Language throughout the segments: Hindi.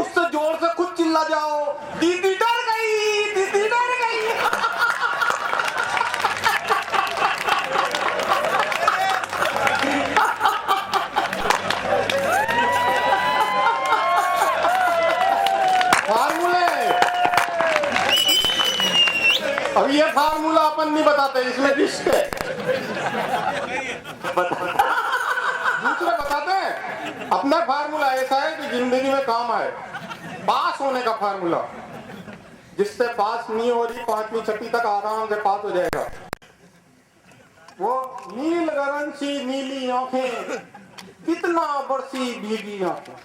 उससे जोर से खुद चिल्ला जाओ, दीदी डर गई, दीदी डर गई। फार्मूले, अब ये फार्मूला अपन नहीं बताते, इसमें रिस्क है। दूसरे बताते हैं। अपना फार्मूला ऐसा है कि जिंदगी में काम आए, पास होने का फार्मूला। जिससे पास नहीं हो रही 5वीं 6वीं तक आराम से पास हो जाएगा। वो नील गगन सी नीली आंखें, कितना बरसी भीगी आंखें।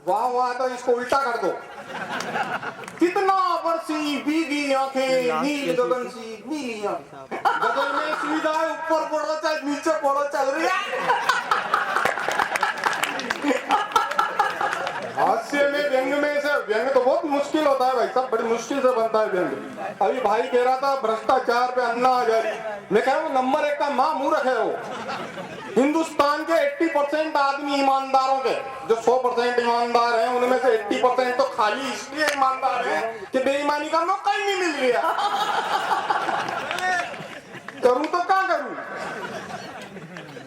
वाह वाह, तो इसको उल्टा कर दो। कितना बरसी भीगी आंखें, नील गगन सी नीली आंखें। गगन में सुविधा है, ऊपर पड़ो चाहे नीचे पड़ो, चल रही है। हास्य में, व्यंग में से, व्यंग तो बहुत मुश्किल होता है भाई साहब, बड़ी मुश्किल से बनता है व्यंग। अभी भाई कह रहा था भ्रष्टाचार पे अन्ना हजारी, मैं कह रहा हूँ नंबर 1 का मां मूर्ख है वो। हिंदुस्तान के 80% आदमी ईमानदारों के, जो 100% ईमानदार हैं, उनमें से 80% तो खाली इसलिए ईमानदार हैं कि बेईमानी का मौका ही नहीं मिल रहा। करूं तो क्या करूं?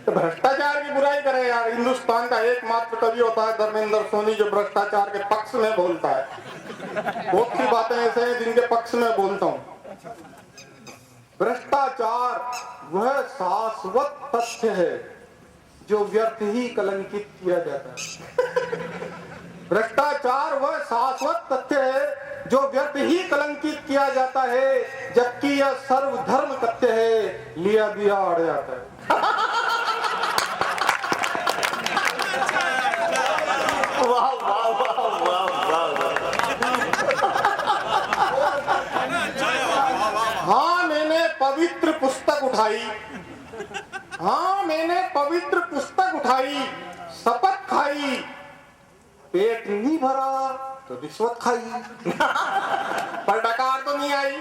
तो भ्रष्टाचार की बुराई करे यार। हिंदुस्तान का एकमात्र कवि होता है धर्मेंद्र सोनी, जो भ्रष्टाचार के पक्ष में बोलता है। बहुत सी बातें ऐसे हैं जिनके पक्ष में बोलता हूं। भ्रष्टाचार वह शाश्वत तथ्य है जो व्यर्थ ही कलंकित किया जाता है। भ्रष्टाचार वह शाश्वत तथ्य है जो व्यर्थ ही कलंकित किया जाता है, जबकि यह सर्वधर्म तथ्य है, लिया दिया अड़ जाता है। वाह वाह वाह वाह वाह। हाँ मैंने पवित्र पुस्तक उठाई, हाँ मैंने पवित्र पुस्तक उठाई, शपथ खाई, पेट नहीं भरा तो रिश्वत खाई, पर डकार तो नहीं आई।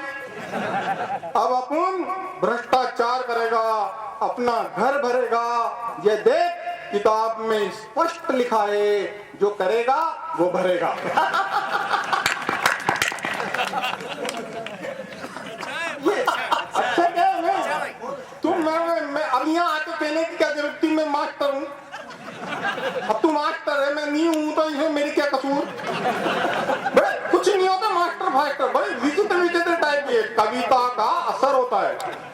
अब अपन भ्रष्टाचार करेगा, अपना घर भरेगा, ये देख किताब में स्पष्ट लिखा है, जो करेगा वो भरेगा। ये अच्छा क्या है? तुम मैं अब यहाँ आके कहने की क्या जरूरत थी? मैं मास्टर हूँ। अब तू मास्टर है, मैं नहीं हूँ, तो इसमें मेरी क्या कसूर? बड़े कुछ नहीं होता मास्टर फास्टर, बड़े विचित्र विचित्र टाइप की कविता का असर होता है।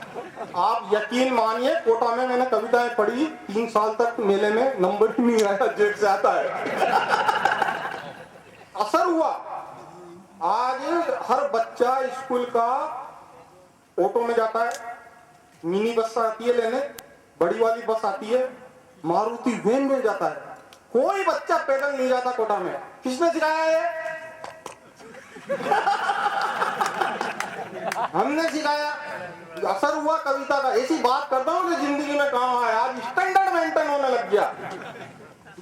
आप यकीन मानिए, कोटा में मैंने कविताएं पढ़ी, 3 साल तक मेले में नंबर ही नहीं आया, जेट से आता है। असर हुआ। आज हर बच्चा स्कूल का ऑटो में जाता है, मिनी बस आती है लेने, बड़ी वाली बस आती है, मारुति वैन में जाता है। कोई बच्चा पैदल नहीं जाता कोटा में। किसने सिखाया है? हमने सिखाया। असर हुआ कविता का। ऐसी बात करता हूँ कि जिंदगी में काम आया। आज स्टैंडर्ड मेंटेन होने लग गया।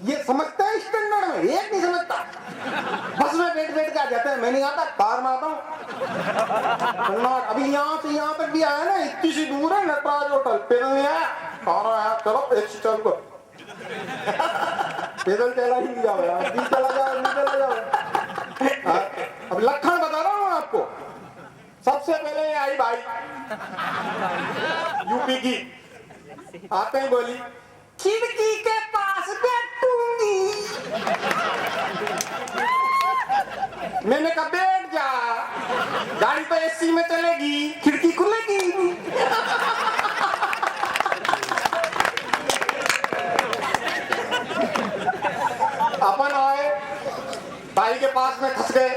ये समझता है स्टैंडर्ड में, एक नहीं समझता। बस में बैठ बैठ के आ जाते हैं। मैं नहीं आता, कार में आता हूँ। अभी यहाँ से यहाँ तक भी आया ना, इतनी सी दूर है नटराज होटल, पैदल नहीं आया, कार आया, चलो एक चल को पैदल चला ही नहीं जाओ यार, नहीं चला जाओ, नहीं चला जाओ। अब लखन बता रहा हूँ आपको। सबसे पहले ये आई भाई यूपी की, आते ही बोली खिड़की के पास बैठूंगी। मैंने कहा बैठ जा, गाड़ी तो एसी में चलेगी, खिड़की खुलेगी। अपन आए, भाई के पास में फंस गए।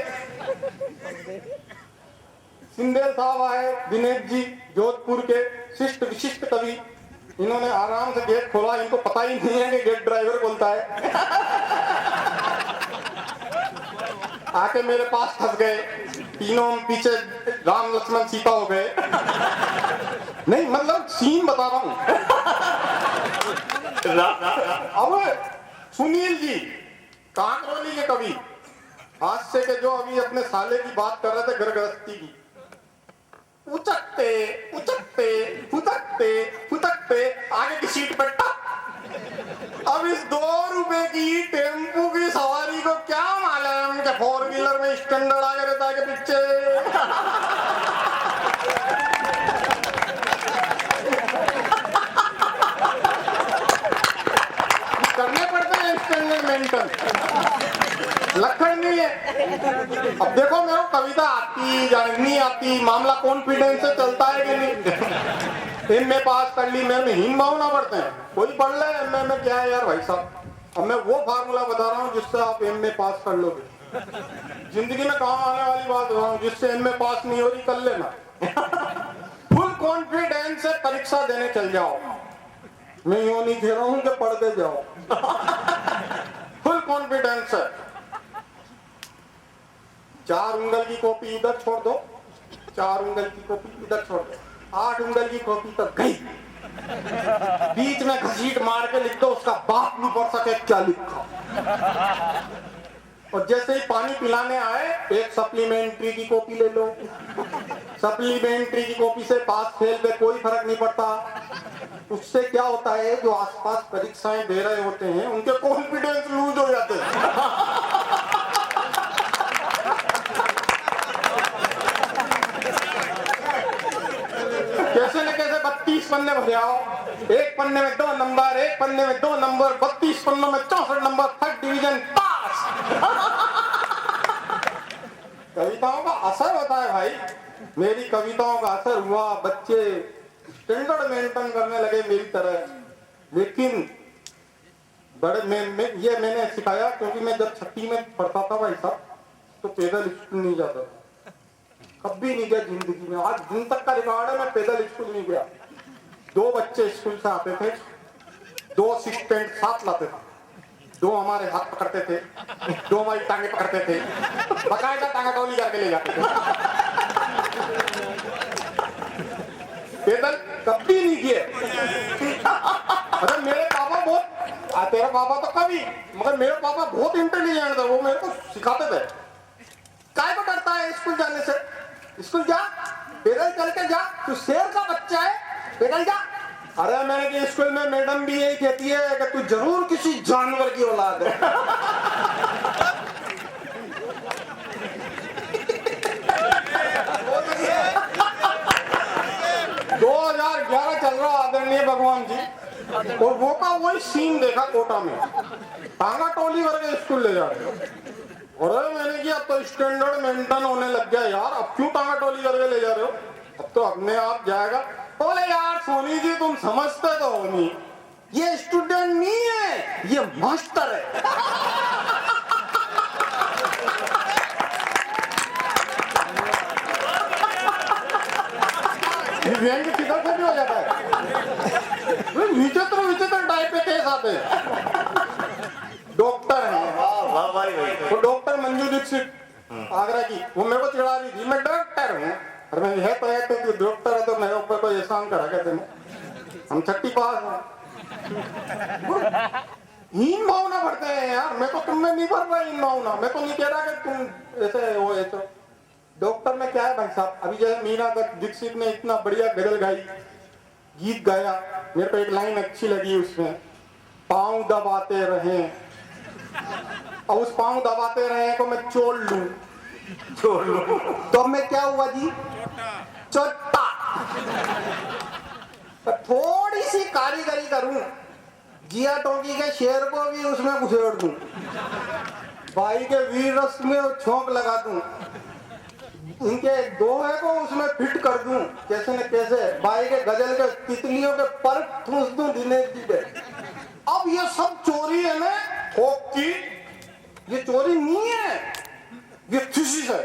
सिंदेल साहब आए, दिनेश जी, जोधपुर के शिष्ट विशिष्ट कवि। इन्होंने आराम से गेट खोला, इनको पता ही नहीं है कि गेट ड्राइवर बोलता है। आके मेरे पास फंस गए। तीनों पीछे राम लक्ष्मण सीता हो गए। नहीं मतलब सीन बता रहा हूं। अब सुनील जी, कांकरोली के कवि, हास्य के, जो अभी अपने साले की बात कर रहे थे, घर गृहस्थी की। उचकते उचकते फुटकते फुटकते आगे की सीट पर टप। अब इस 2 रुपए की टेम्पू की सवारी को के 4 व्हीलर में स्टैंडर्ड आगे रहता है कि पीछे? करने पड़ते हैं स्टैंडर्ड मेंटेन, लक्षण नहीं है। अब देखो मेरे को कविता आती या नहीं आती, मामला कॉन्फिडेंस से चलता है कि नहीं। एमए पास कर ली, मेरे में हीन भावना बढ़ते हैं। कोई पढ़ ले एमए में क्या है यार भाई साहब। अब मैं वो फार्मूला बता रहा हूँ जिससे आप एमए पास कर लोगे। जिंदगी में काम आने वाली बात बता रहा हूँ, जिससे एमए पास नहीं हो रही कर लेना। फुल कॉन्फिडेंस से परीक्षा देने चल जाओ। मैं यूं नहीं कह रहा हूँ कि पढ़ के जाओ। फुल कॉन्फिडेंस है। 4 उंगल की कॉपी इधर छोड़ दो, 4 उंगल की कॉपी इधर छोड़ दो, 8 उंगल की कॉपी तक गई, बीच में घसीट मार के लिख दो, उसका बाप नहीं पढ़ सके क्या लिखा। और जैसे ही पानी पिलाने आए, एक सप्लीमेंट्री की कॉपी ले लो। सप्लीमेंट्री की कॉपी से पास फेल पे कोई फर्क नहीं पड़ता। उससे क्या होता है, जो आसपास परीक्षाएं दे रहे होते हैं उनके कॉन्फिडेंस लूज हो जाते हैं। कैसे न कैसे 32 पन्ने भर आओ, एक पन्ने में 2 नंबर, एक पन्ने में 2 नंबर, 32 पन्नों में 64 नंबर, 3rd डिवीजन पास। कविताओं का असर होता है भाई। मेरी कविताओं का असर हुआ, बच्चे स्टैंडर्ड मेंटेन करने लगे मेरी तरह। लेकिन बड़े ये मैंने सिखाया, क्योंकि मैं जब 6वीं में पढ़ता था भाई साहब, तो पैदल स्कूल नहीं जाता था, कभी नहीं गया जिंदगी में। आज दिन तक का रिकॉर्ड है, मैं पैदल स्कूल नहीं गया। 2 बच्चे स्कूल से आते थे, 2 असिस्टेंट साथ लाते थे, 2 हमारे हाथ पकड़ते थे, 2 हमारी टांगे पकड़ते थे, बकायदा टांगा टोली करके ले जाते थे। पैदल कभी नहीं किए। अरे मेरे पापा बहुत, तेरा पापा तो कभी, मगर मेरे पापा बहुत इंटेलिजेंट थे, वो मेरे को सिखाते थे। काय को डरता है स्कूल जाने से? स्कूल जा, पैदल चल के जा, तू शेर का बच्चा है, पैदल जा। अरे मैंने कि स्कूल में मैडम भी यही कहती है कि तू जरूर किसी जानवर की औलाद है। 2011 चल रहा आदरणीय भगवान जी, और वो का वही सीन देखा कोटा में, टांगा टोली करके स्कूल ले जा रहे हो। अरे मैंने कि अब तो स्टैंडर्ड मेंटेन होने लग गया यार, अब क्यों टांगा टोली करके ले जा रहे हो, अब तो अपने आप जाएगा। बोले यार सोनी जी तुम समझते तो हो नहीं, ये स्टूडेंट नहीं है, ये मास्टर है। व्यंग किधर से भी हो जाता है। विचित्र विचित्र टाइप के केस आते हैं। डॉक्टर है वो, डॉक्टर मंजू दीक्षित आगरा की, वो मेरे को चिढ़ा रही थी, मैं डॉक्टर हूँ। और मैं यह तो है तो डॉक्टर है तो मेरे ऊपर कोई एहसान करा कहते हैं, हम 6ठी पास हैं। हीन भावना बढ़ते हैं यार, मैं तो तुमने नहीं भर रहा हीन भावना। मैं तो नहीं कह रहा कि तुम ऐसे हो ऐसे। डॉक्टर में क्या है भाई साहब, अभी जैसे मीना दीक्षित ने इतना बढ़िया गजल गाई, गीत गाया, मेरे को एक लाइन अच्छी लगी उसमें, पाँव दबाते रहे, और उस पाँव दबाते रहे को मैं छोड़ लूं तो मैं क्या हुआ जी, चोटा। तो थोड़ी सी कारीगरी करूं, जिया टोकी के शेर को भी उसमें घुसेड़ दूं, भाई के वीर रस में छोंक लगा दूं, इनके दोहे को उसमें फिट कर दूं, कैसे न कैसे भाई के गजल के तितलियों के पर ठूस दूं दिनेश जी पे। अब ये सब चोरी है ना होप की, ये चोरी नहीं है, ये थीसिस है।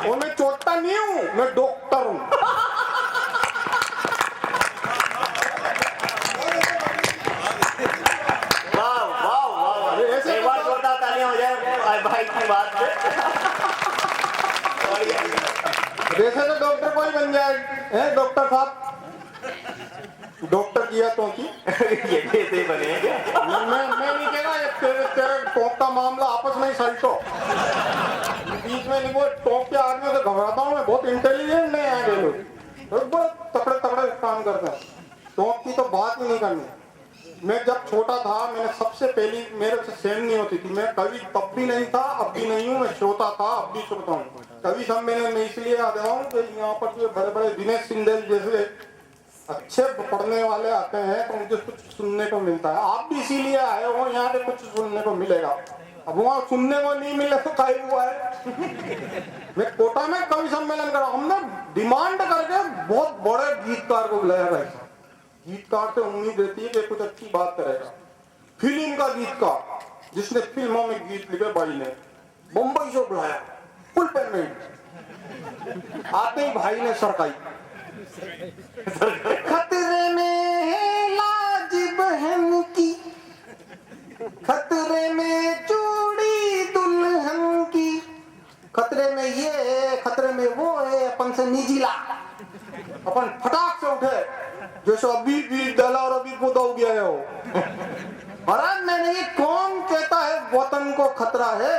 और मैं चोटा नहीं हूं, मैं डॉक्टर हूं। वाह वाह वाह, ऐसे एक बार जोरदार तालियां हो जाए भाई की बात पे। जैसे तो डॉक्टर कोई बन जाए, डॉक्टर साहब डॉक्टर किया तो की ये कैसे बने क्या? मैं नहीं कह रहा, तेरे टॉप का मामला आपस में ही सल्टो, बीच में नहीं। वो टॉप के आदमी से घबराता हूँ मैं, बहुत इंटेलिजेंट नहीं आए लोग, बहुत तकड़े तकड़े काम करते हैं। टॉप की तो बात ही नहीं करनी, मैं जब छोटा था, मैंने सबसे पहली, मेरे से सेम नहीं होती थी, मैं कवि तब भी नहीं था, अब भी नहीं हूँ, मैं श्रोता था, अब भी श्रोता हूँ। कवि सम्मेलन में इसलिए आ रहा हूँ कि यहाँ पर जो बड़े बड़े दिनेश सिंधल जैसे अच्छे पढ़ने वाले आते हैं तो मुझे कुछ सुनने को मिलता है। आप भी इसीलिए आए हो, यहाँ पे कुछ सुनने को मिलेगा। अब वहाँ सुनने को नहीं मिले तो काय हुआ है। मैं कोटा में कवि सम्मेलन करा, हमने डिमांड करके बहुत बड़े गीतकार को बुलाया भाई साहब। गीतकार से उम्मीद रहती है कि कुछ अच्छी बात करेगा। फिल्म का गीतकार जिसने फिल्मों में गीत लिखे, भाई ने मुंबई से बुलाया, फुल पेमेंट। आते ही भाई ने सरकाई, खतरे में है लाज बहन की, खतरे में चूड़ी दुल्हन की, खतरे में ये है, खतरे में वो है, अपन से निजिला। अपन फटाक से उठे जैसे अभी भी डाला और अभी खुदा हो गया है वो। अरे मैंने ये, कौन कहता है वतन को खतरा है?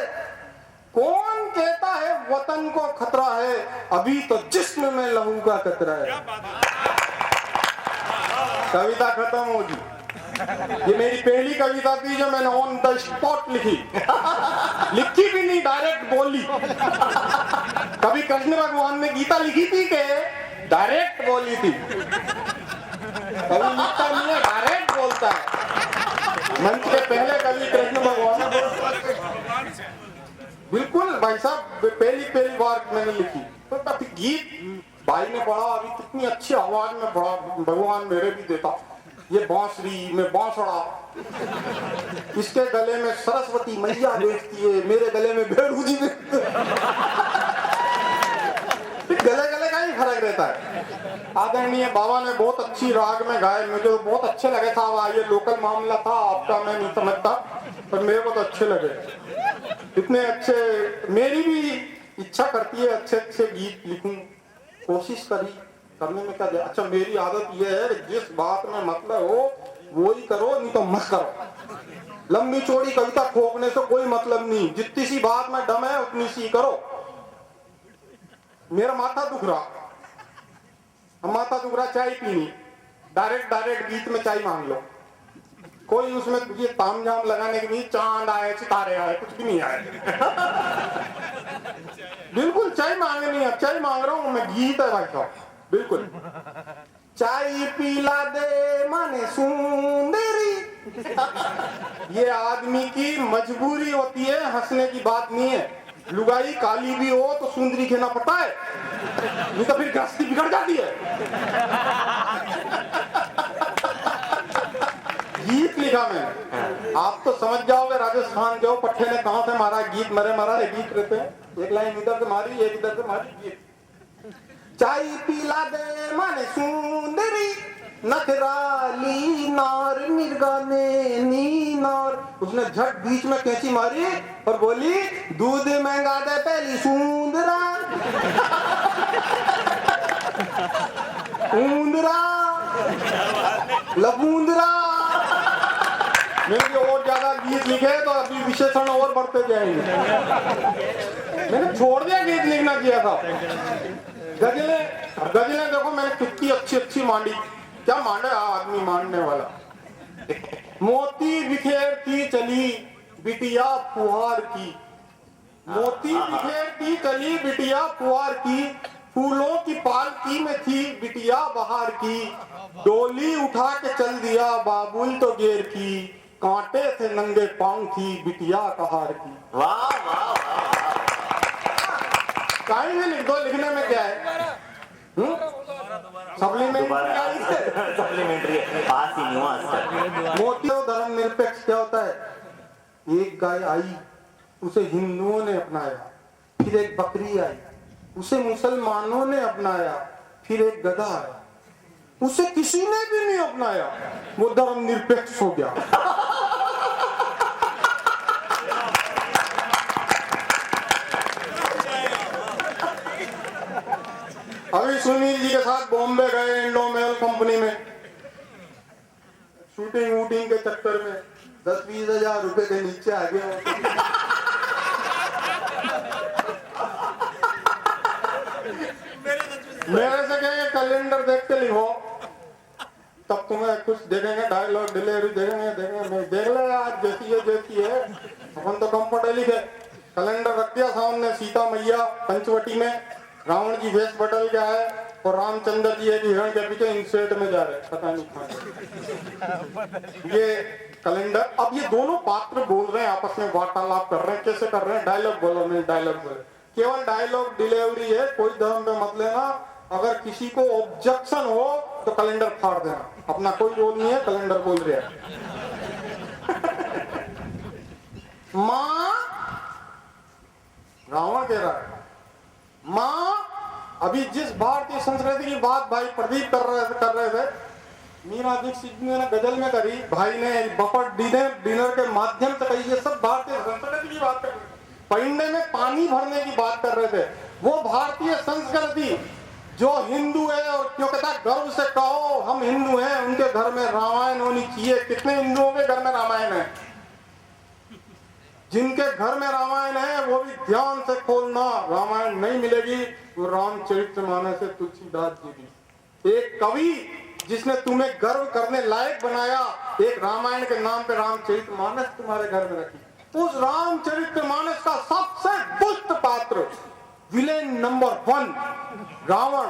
कौन कहता है वतन को खतरा है? अभी तो जिस्म में लहू का खतरा है। कविता खत्म होगी। ये मेरी पहली कविता थी जो मैंने ऑन द स्पॉट लिखी। लिखी भी नहीं, डायरेक्ट बोली। कभी कृष्ण भगवान ने गीता लिखी थी कि डायरेक्ट बोली थी। कभी लिखता नहीं है, डायरेक्ट बोलता है। मंच के पहले कभी कृष्ण भगवान बिल्कुल भाई साहब पहली बार मैंने लिखी। तो तब गीत भाई ने पढ़ा, अभी कितनी अच्छी आवाज में पढ़ा, भगवान मेरे भी देता। ये बांसुरी में बांसुरा, इसके गले में सरस्वती मैया बैठती है, मेरे गले में भेड़ू जी गले गले का ही फर्क रहता है। आदरणीय बाबा ने बहुत अच्छी राग में गाए, मुझे तो बहुत अच्छे लगे। था ये लोकल मामला था आपका, मैं नहीं समझता, पर मेरे को तो अच्छे लगे। इतने अच्छे, मेरी भी इच्छा करती है अच्छे अच्छे गीत लिखूं, कोशिश करी करने में क्या जाए। अच्छा मेरी आदत ये है जिस बात में मतलब हो वो ही करो, नहीं तो मत करो। लंबी चौड़ी कविता ठोकने से कोई मतलब नहीं, जितनी सी बात में दम है उतनी सी करो। मेरा माथा दुख रहा, चाय पीनी, डायरेक्ट गीत में चाय मांग लो। कोई उसमें ये तामझाम लगाने की नहीं, चांद आए सितारे आए कुछ भी नहीं आए। बिल्कुल चाय मांगनी है, चाय मांग रहा हूं मैं, गीत है भाई साहब। बिल्कुल चाय पिला दे माने सुंदरी। ये आदमी की मजबूरी होती है, हंसने की बात नहीं है। लुगाई काली भी हो तो सुंदरी खेना पड़ता है, नहीं तो फिर गृहस्थी बिगड़ जाती है। गीत लिखा मैंने, आप तो समझ जाओगे राजस्थान जाओ, पट्टे ने कहां से मारा गीत, मरे मारा है गीत रहते हैं। एक लाइन इधर से मारी, एक इधर से मारी, गीत। चाय पिला दे माने सुंदरी, नखराली नार मिर्गा ने नी नार। उसने झट बीच में कैंची मारी और बोली, दूध महंगा दे पहली सुंदरा। ऊंदरा लपूंदरा। मैंने और ज्यादा गीत लिखे तो अभी विशेषण और बढ़ते जाएंगे। मैंने छोड़ दिया गीत लिखना किया था। गजलें देखो मैंने कितनी अच्छी मांडी। क्या मांडा आदमी मांडने वाला। मोती बिखेरती चली बिटिया फुहार की, मोती बिखेरती चली बिटिया फुहार की, फूलों की पालकी में थी बिटिया बहार की, डोली उठा के चल दिया बाबुल तो गेर की, कांटे थे नंगे पांव थी बिटिया कहार की। वाह वाह वाह। कहीं भी लिख दो, लिखने में क्या है? सप्लीमेंट्री पास ही नहीं। मोती और धर्मनिरपेक्ष क्या होता है? एक गाय आई, उसे हिंदुओं ने अपनाया, फिर एक बकरी आई, उसे मुसलमानों ने अपनाया, फिर एक गधा आया, उसे किसी ने भी नहीं अपनाया, वो धर्मनिरपेक्ष हो गया। अभी सुनील जी के साथ बॉम्बे गए इंडोमेल कंपनी में, शूटिंग वूटिंग के चक्कर में 10-20 हजार रुपए के नीचे आ गए। मेरे से कहेंगे कैलेंडर देख के लिखो, तब तुम्हें कुछ देखेंगे, डायलॉग डिलीवरी देखेंगे नहीं देख ले आज जैसी है। अपन तो कंफर्टेबली थे। कैलेंडर रख दिया सामने, सीता मैया पंचवटी में, रावण जी वेश बदल गया है और रामचंद्र जी एक हिरण के पीछे इंसर्ट में जा रहे, पता नहीं कहाँ। ये कैलेंडर, अब ये दोनों पात्र बोल रहे हैं, आपस में वार्तालाप कर रहे हैं। कैसे कर रहे हैं? डायलॉग बोलो, नहीं डायलॉग बोलो, केवल डायलॉग डिलीवरी है, कोई धर्म पे मत लेना। अगर किसी को ऑब्जेक्शन हो तो कैलेंडर फाड़ देना, अपना कोई रोल नहीं है, कैलेंडर बोल रहे हैं। माँ, रावण कह रहा है, माँ अभी जिस भारतीय संस्कृति की बात भाई प्रदीप कर रहे थे, मीरा दीक्षित ने गजल में करी, भाई ने बफर डिनर के माध्यम से कही, ये सब भारतीय संस्कृति की बात कर रहे थे। पहिंडे में पानी भरने की बात कर रहे थे। वो भारतीय संस्कृति जो हिंदू है, और क्यों कहता गर्व से कहो हम हिंदू हैं, उनके घर में रामायण होनी चाहिए। कितने हिंदुओं के घर में रामायण है? जिनके घर में रामायण है वो भी ध्यान से खोलना, रामायण नहीं मिलेगी वो रामचरितमानस है तुलसीदास जी की। एक कवि जिसने तुम्हें गर्व करने लायक बनाया, एक रामायण के नाम पे रामचरितमानस तुम्हारे घर में रखी। उस रामचरितमानस का सबसे दुष्ट पात्र, विलेन नंबर 1 रावण,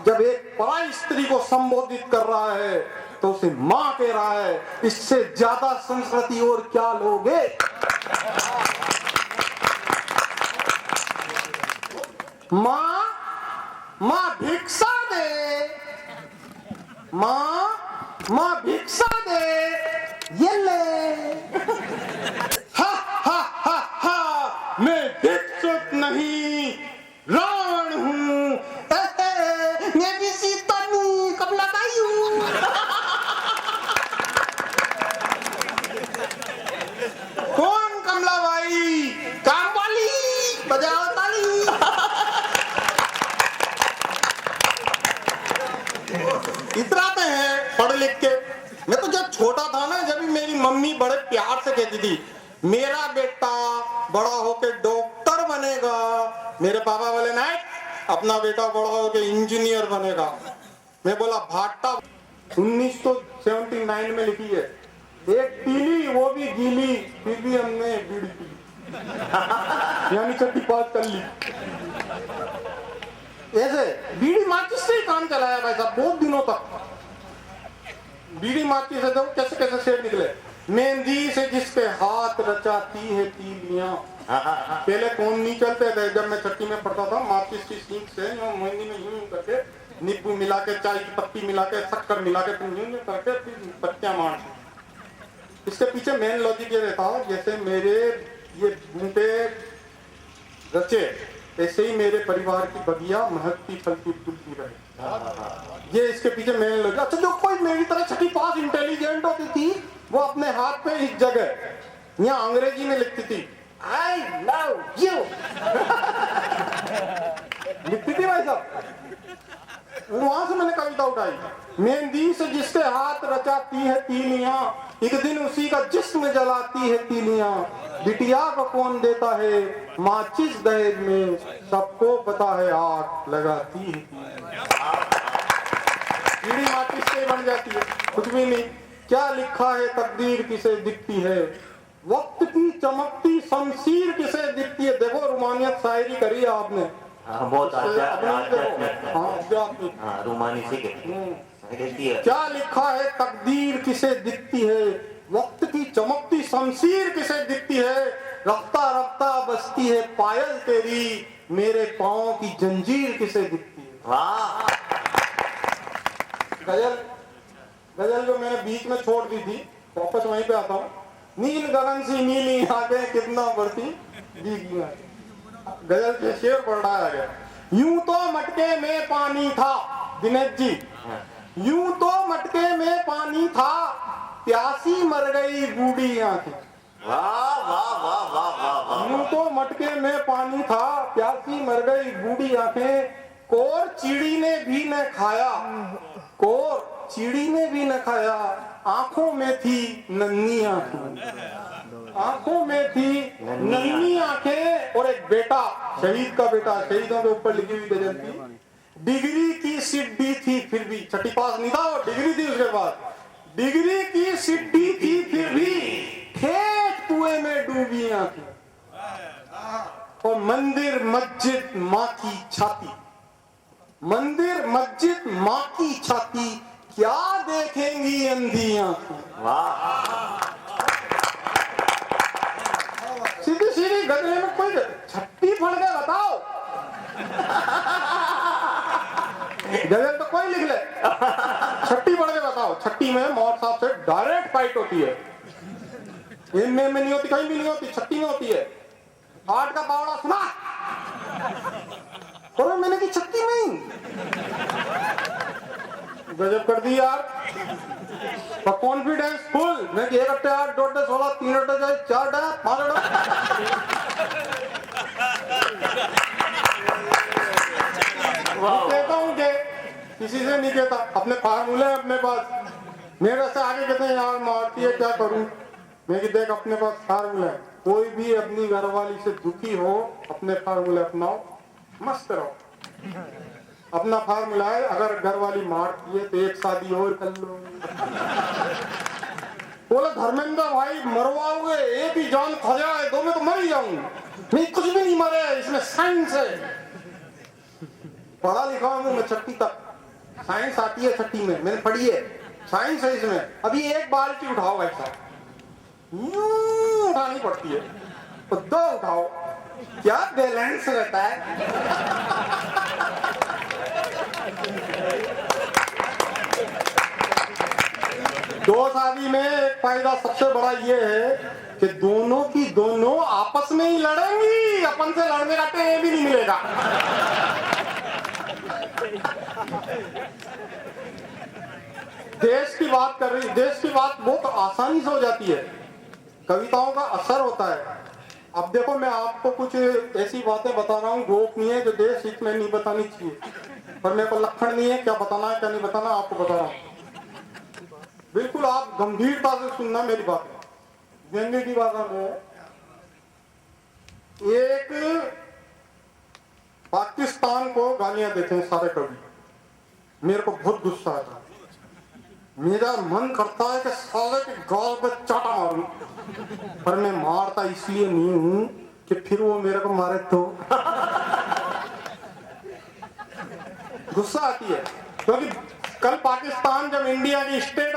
जब एक पराई स्त्री को संबोधित कर रहा है तो उसे मां कह रहा है। इससे ज्यादा संस्कृति और क्या लोगे? मां, मां भिक्षा दे, मां भिक्षा दे, ये ले। हा हा हा हा, मैं भिक्षुक नहीं रावण हूं। मैं भी सीता नहीं, कब लगाई हूं। कौन कमला बाई? काम वाली, बजाओ ताली। इतराते हैं पढ़ लिख के। मैं तो जब छोटा था ना, जब मेरी मम्मी बड़े प्यार से कहती थी, मेरा बेटा बड़ा होके डॉक्टर बनेगा। मेरे पापा बोले नहीं, अपना बेटा बड़ा होके इंजीनियर बनेगा। मैं बोला भाटा। 1979 में लिखी है, एक पीली वो भी गीली, फिर भी हमने बीड़ी पी, यानी छठी पास कर ली। ऐसे बीड़ी माचिस से ही काम चलाया भाई साहब बहुत दिनों तक। बीड़ी माचिस से देखो कैसे कैसे शेर निकले। मेहंदी से जिसके हाथ रचाती है तीलियां। पहले कौन नहीं चलते थे, जब मैं छठी में पढ़ता था, माचिस की सीख से मेहंदी में यूं करके नींबू मिला के, चाय की पत्ती मिला के, शक्कर मिला के, फिर यूं करके फिर पत्तियां मारती। इसके पीछे मेन लॉजिक ये रहता है, जैसे मेरे ये बूटे रचे, ऐसे ही मेरे परिवार की बगिया महकती फलती फूलती रहे। ये इसके पीछे मेन लॉजिक। अच्छा, जो कोई मेरी तरह छठी पास इंटेलिजेंट होती थी, वो अपने हाथ पे इस जगह यहाँ अंग्रेजी में लिखती थी, आई लव यू। लिखती थी भाई साहब। वहां से मैंने कविता उठाई। मेहंदी से जिसके हाथ रचाती है तीलियां, एक दिन उसी का जिस्म जलाती है तीलियां। बिटिया को कौन देता है माचिस दहेज में, सबको पता है आग लगाती है। बीड़ी माचिस से बन जाती है, कुछ भी नहीं। क्या लिखा है तकदीर किसे दिखती है, वक्त की चमकती शमशीर किसे दिखती है। देखो रुमानियत शायरी करी है आपने, बहुत आध्यात्मिक। रोमानी से क्या लिखा है तकदीर किसे दिखती है, वक्त की चमकती शमशीर किसे दिखती है। रफ्ता रफ्ता बसती है पायल तेरी, मेरे पाँव की जंजीर किसे दिखती है। वाह, गजल जो मैंने बीच में छोड़ दी थी, वापस वहीं पे आता हूँ। नील गगन सी नीली आंखें कितना बढ़ती भीगी आंखें। गजल के शेर पढ़ रहा है। यूं तो मटके में पानी था, दिनेश जी, यूं तो मटके में पानी था, प्यासी मर गई बूढ़ी आंखें। वाह वाह वाह वाह वाह वाह। यूं तो मटके में पानी था, प्यासी मर गई बूढ़ी आंखें। कोर चिड़ी ने भी न खाया, कोर चिड़ी ने भी न खाया, आंखों में थी नन्ही आंखें, आंखों में थी नन्ही आंखें। और एक बेटा, शहीद का बेटा, शहीदों के ऊपर लिखी हुई गजल थी, डिग्री की सीट दी थी फिर भी, छठी पास नहीं था वो, डिग्री थी उसके बाद, डिग्री की सीट दी थी फिर भी ठेठ कुएं में डूबी आंखें। और मंदिर मस्जिद माँ की छाती, मंदिर मस्जिद माँ की छाती, क्या देखेंगी अंधी आंखें। वाह सीधी सीधी गजल में कोई छट्टी पढ़ के बताओ। गजल तो कोई लिख ले, छट्टी पढ़ के बताओ। छट्टी में मौत साहब से डायरेक्ट फाइट होती है, एमए में नहीं होती, कहीं भी नहीं होती, छट्टी में होती है। 8 का पावड़ा सुना और मैंने की छट्टी में गजब कर दी यार। कॉन्फिडेंस फुल, मैं 1 अट्टे 8, 2 अट्टे 16, 3 अट्टे 4 अट्टे 5 अट्टे। कहता हूँ कि किसी से नहीं कहता, अपने फार्मूले अपने पास। मेरे से आगे कहते हैं यार मारती है क्या करूं, मैं कि देख अपने पास फार्मूला है, कोई भी अपनी घरवाली से दुखी हो अपने फार्मूले अपनाओ, मस्त रहो। अपना फार्मूला है, अगर घरवाली मारती है तो एक शादी और कर लो। बोले धर्मेंद्र भाई मरवाओगे, एक ही जान खा जाए, 2 में तो मर ही जाऊंगा। नहीं कुछ भी नहीं मरे, इसमें साइंस है। पढ़ा लिखा हूं मैं छठी तक, साइंस आती है छठी में, मैंने पढ़ी है, साइंस है इसमें। अभी एक बाल्टी उठाओ भाई साहब, उठानी पड़ती है, तो 2 उठाओ, क्या बैलेंस रहता है। दो शादी में एक फायदा सबसे बड़ा ये है कि दोनों की दोनों आपस में ही लड़ेंगी, अपन से लड़ने का टाइम भी नहीं मिलेगा। देश की बात कर रही, देश की बात बहुत आसानी से हो जाती है, कविताओं का असर होता है। अब देखो मैं आपको कुछ ऐसी बातें बता रहा हूँ गोपनीय, जो देश हित में नहीं बतानी चाहिए, पर मेरे को लक्षण नहीं है क्या बताना है क्या नहीं बताना, आपको बता रहा हूँ। बिल्कुल आप गंभीरता से सुनना मेरी बात। व्यंग्य की भाषा में एक पाकिस्तान को गालियां देते हैं सारे कवि, मेरे को बहुत गुस्सा आता है। मेरा मन करता है कि साले के गाल पे चाटा मारूं, पर मैं मारता इसलिए नहीं हूं कि फिर वो मेरे को मारे तो। गुस्सा आती है क्योंकि कल पाकिस्तान जब इंडिया की स्टेट